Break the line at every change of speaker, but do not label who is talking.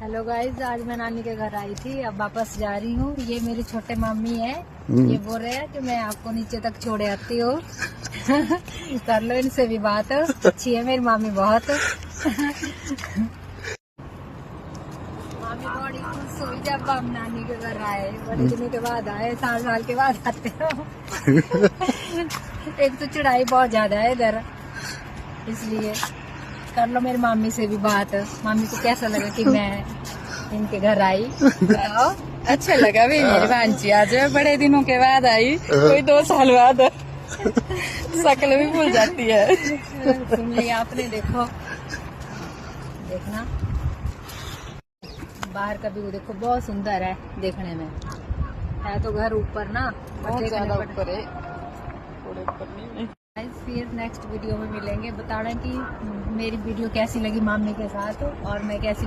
Hello guys, आज मैं नानी के घर आई थी, अब वापस जा रही हूँ। ये मेरी छोटे मामी है। ये बोल रहे हैं कि मैं आपको नीचे तक छोड़े आती हूँ। कर लो इनसे भी बात। अच्छी है मेरी मामी बहुत। मामी बड़ी खुश हुई जब हम नानी के घर आए। बड़े दिनों के बाद आए, साल के बाद आते हो। एक तो चढ़ाई बहुत ज्यादा है इधर, इसलिए कर लो मेरी मामी से भी बात। मामी को कैसा लगा कि मैं इनके घर आई? बताओ।
अच्छा लगा भी मेरी भांजी आज बड़े दिनों के बाद आई, कोई 2 साल बाद। शक्ल भी भूल जाती है।
सुन लिया आपने? देखो, देखना बाहर का व्यू देखो, बहुत सुंदर है देखने में। है तो घर ऊपर ना,
बहुत ज्यादा ऊपर है, थोड़े ऊपर नहीं।
फिर नेक्स्ट वीडियो में मिलेंगे। बताना कि मेरी वीडियो कैसी लगी मामी के साथ और मैं कैसी